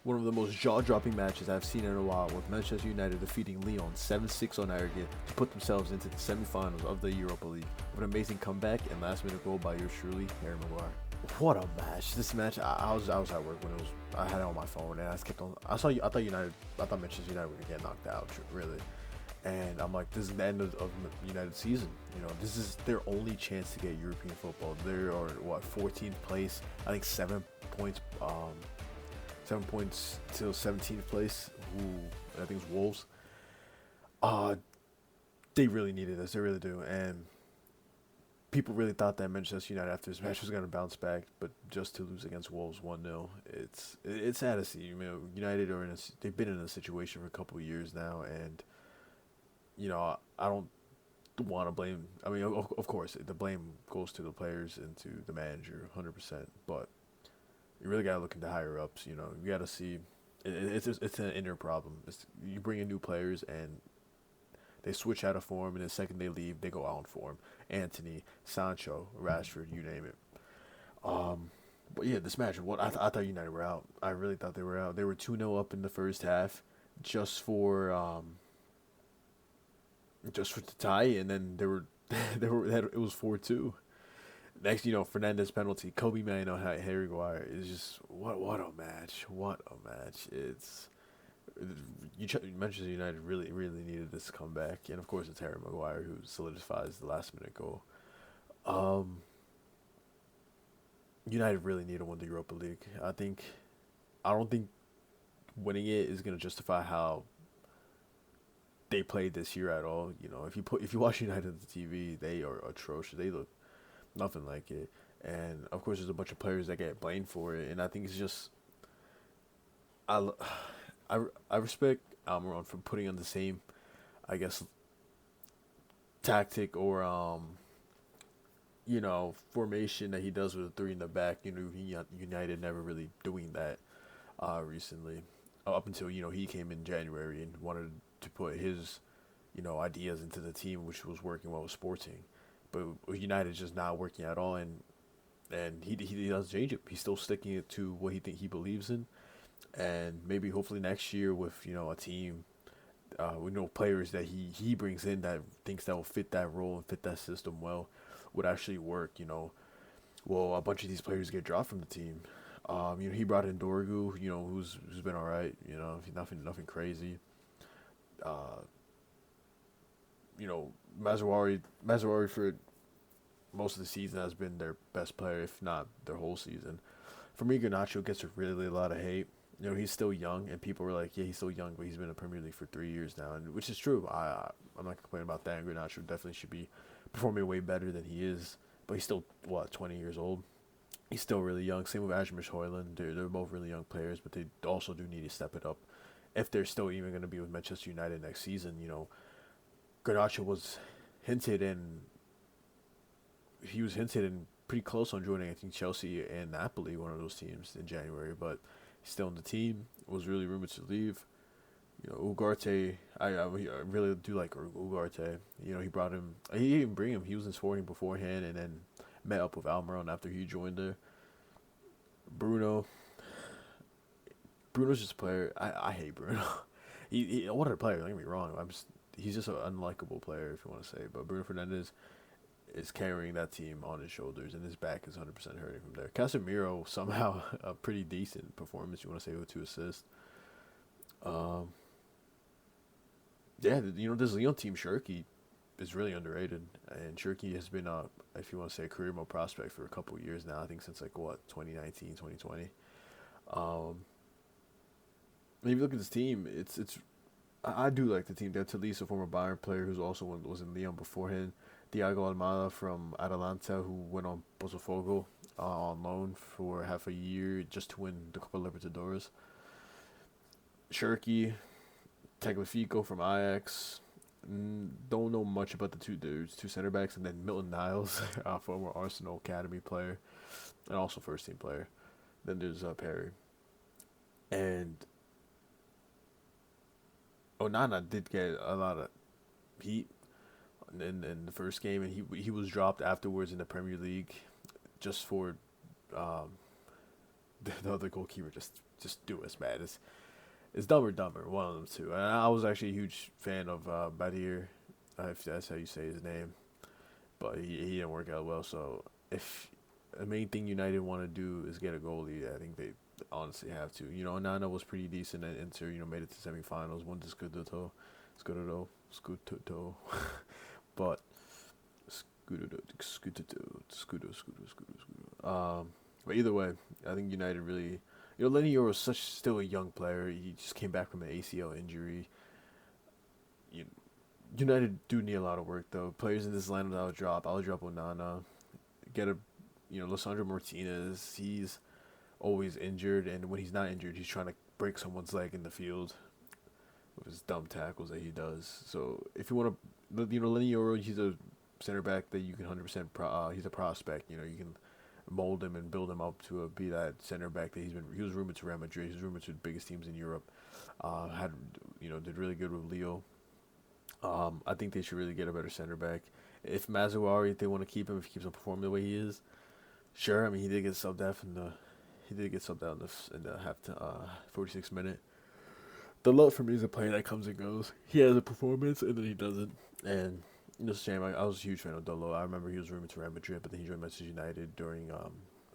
one of the most jaw-dropping matches I've seen in a while, with Manchester United defeating Lyon 7-6 on aggregate to put themselves into the semi-finals of the Europa League. What an amazing comeback and last-minute goal by yours truly, Harry Maguire. What a match! This match, I was at work when it was. I had it on my phone and I kept on. I thought Manchester United were gonna get knocked out, really. And I'm like, this is the end of United season. You know, this is their only chance to get European football. They are 14th place. I think 7 points. 7 points till 17th place. Who I think is Wolves. They really needed this. They really do. And people really thought that Manchester United after this match was going to bounce back, but just to lose against Wolves 1-0, it's sad to see. You know, United they've been in a situation for a couple of years now, and you know, I don't want to blame. I mean, of course, the blame goes to the players and to the manager, 100%. But you really gotta look into higher ups. You know, you gotta see. It's an inner problem. You bring in new players and they switch out of form, and the second they leave, they go out of form. Anthony, Sancho, Rashford, you name it. But yeah, this match, I thought United were out. I really thought they were out. They were 2-0 up in the first half, just for the tie, and then it was 4-2. Next, you know, Fernandez penalty, Kobe Mano, Harry Maguire is just what a match, what a match. Manchester United really needed this comeback, and of course it's Harry Maguire who solidifies the last minute goal. United really need to win the Europa League. I don't think winning it is going to justify how they played this year at all. You know, if you watch United on the TV, they are atrocious. They look nothing like it, and of course there's a bunch of players that get blamed for it. And I think it's just I respect Almiron for putting on the same, I guess, tactic or formation that he does with the three in the back. You know, United never really doing that recently, up until he came in January and wanted to put his ideas into the team, which was working well with Sporting, but United is just not working at all, and he doesn't change it. He's still sticking it to what he believes in, and maybe hopefully next year with a team with players that he brings in that thinks that will fit that role and fit that system well would actually work. A bunch of these players get dropped from the team. He brought in Dorgu, who's been all right. Nothing crazy. Mazzarri for most of the season has been their best player, if not their whole season. For me, Garnacho gets a lot of hate. He's still young, and people were like, yeah, he's still young, but he's been in the Premier League for 3 years now, and which is true. I'm not complaining about that. Garnacho definitely should be performing way better than he is, but he's still, 20 years old. He's still really young. Same with Asmus Højlund. They're both really young players, but they also do need to step it up if they're still even going to be with Manchester United next season. Garnacho was hinted and pretty close on joining, I think, Chelsea and Napoli, one of those teams, in January, but he's still in the team. Was really rumored to leave. Ugarte, I really do like Ugarte. He brought him. He didn't bring him. He was in Sporting beforehand, and then met up with Almiron after he joined there. Bruno's just a player. I hate Bruno. he what a player. Don't get me wrong. He's just an unlikable player, if you want to say. But Bruno Fernandes is carrying that team on his shoulders, and his back is 100% hurting from there. Casemiro, somehow a pretty decent performance, you want to say, with 2 assists. This Lyon team, Cherki, is really underrated, and Cherki has been, if you want to say, a career mode prospect for a couple of years now. I think since 2019, 2020. If you look at this team, I do like the team. They have Talise, a former Bayern player who's also was in Lyon beforehand. Thiago Almada from Atalanta, who went on Botafogo on loan for half a year just to win the Copa Libertadores. Cherki, Tagliafico from Ajax. Don't know much about the two center backs, and then Milton Niles, former Arsenal academy player, and also first team player. Then there's Perry, and Onana did get a lot of heat in the first game, and he was dropped afterwards in the Premier League just for the other goalkeeper just just do us bad. It's Dumb or Dumber, one of them two. And I was actually a huge fan of Badir, if that's how you say his name, but he didn't work out well. So if the main thing United want to do is get a goalie, I think they honestly have to. Nana was pretty decent at Inter. Made it to semifinals, won the Scudetto, but but either way, I think United really, Lenior was still a young player. He just came back from an ACL injury. United do need a lot of work though. Players in this lineup I'll drop Onana, get a, Lissandro Martinez. He's always injured, and when he's not injured, he's trying to break someone's leg in the field with his dumb tackles that he does. So if you want to, Lenior, he's a center back that you can 100%. He's a prospect. You can mold him and build him up to be that center back that he was rumored to Real Madrid. He was rumored to the biggest teams in Europe. Did really good with Lyon. I think they should really get a better center back. If Maguire, if they want to keep him, if he keeps on performing the way he is, sure. I mean, he did get subbed out in the 46th minute. The Lot for me is a player that comes and goes. He has a performance and then he doesn't. And it's a shame. I was a huge fan of Dalot. I remember he was rumored to Real Madrid, but then he joined Manchester United during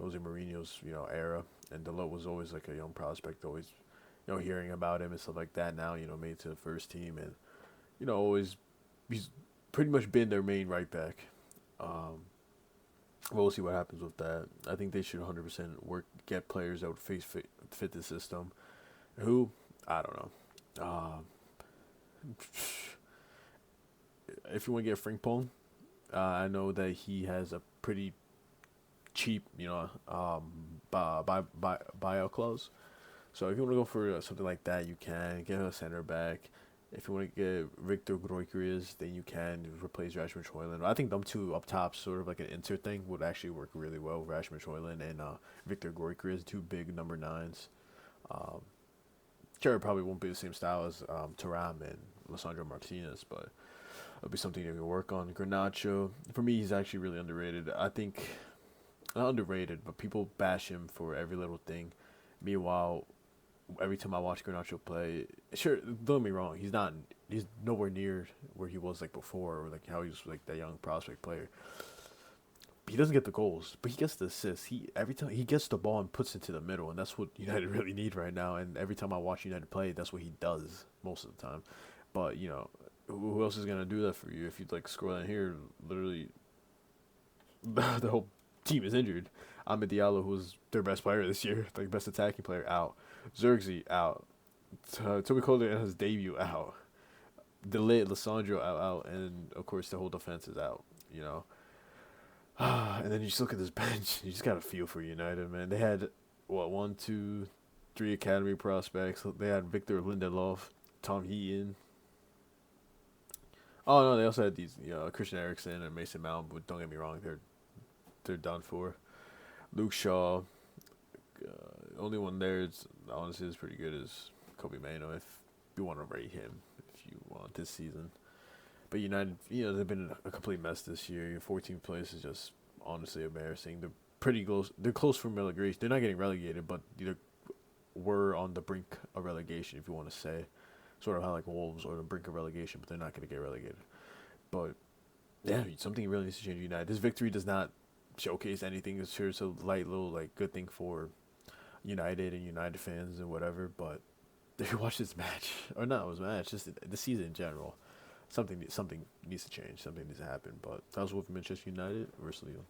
Jose Mourinho's era. And Dalot was always like a young prospect, always hearing about him and stuff like that. Now made it to the first team, and always he's pretty much been their main right back. We'll see what happens with that. I think they should 100% get players that would fit the system. Who? I don't know. If you want to get Frimpong, I know that he has a pretty cheap, buyout clause. So if you want to go for something like that, you can get a center back. If you want to get Victor Gyökeres, then you can replace Rasmus Højlund. I think them two up top, sort of like an Inter thing, would actually work really well. Rasmus Højlund and Victor Gyökeres, two big number 9s. Sure, it probably won't be the same style as Thuram and Lissandro Martinez, but it'll be something that we work on. Garnacho, for me, he's actually really underrated. I think, not underrated, but people bash him for every little thing. Meanwhile, every time I watch Garnacho play, sure, don't get me wrong, he's nowhere near where he was like before, or like how he was like that young prospect player. He doesn't get the goals, but he gets the assists. Every time he gets the ball and puts it to the middle, and that's what United really need right now. And every time I watch United play, that's what he does most of the time. But who else is gonna do that for you? If you scroll down here, literally the whole team is injured. Ahmed Diallo, who was their best player this year, best attacking player, out. Zirkzee out. Toby Kohler in his debut out. Delit, Lissandro out, and of course the whole defense is out. And then you just look at this bench. You just got to feel for United, man. They had 1, 2, 3 academy prospects. They had Victor Lindelof, Tom Heaton. Oh no, they also had these, Christian Eriksen and Mason Mount. But don't get me wrong, they're done for. Luke Shaw. Only one there is honestly is pretty good is Kobe Mano. If you want to rate him, if you want this season. But United, they've been a complete mess this year. 14th place is just honestly embarrassing. They're pretty close. They're close for relegation. They're not getting relegated, but we're on the brink of relegation, if you want to say. Sort of how like Wolves are on the brink of relegation, but they're not going to get relegated. But yeah, something really needs to change United. This victory does not showcase anything. It's sure it's a light little good thing for United and United fans and whatever. But if you watch this match, or not this match, just the season in general. Something needs to change. Something needs to happen. But that was with Manchester United versus Lyon.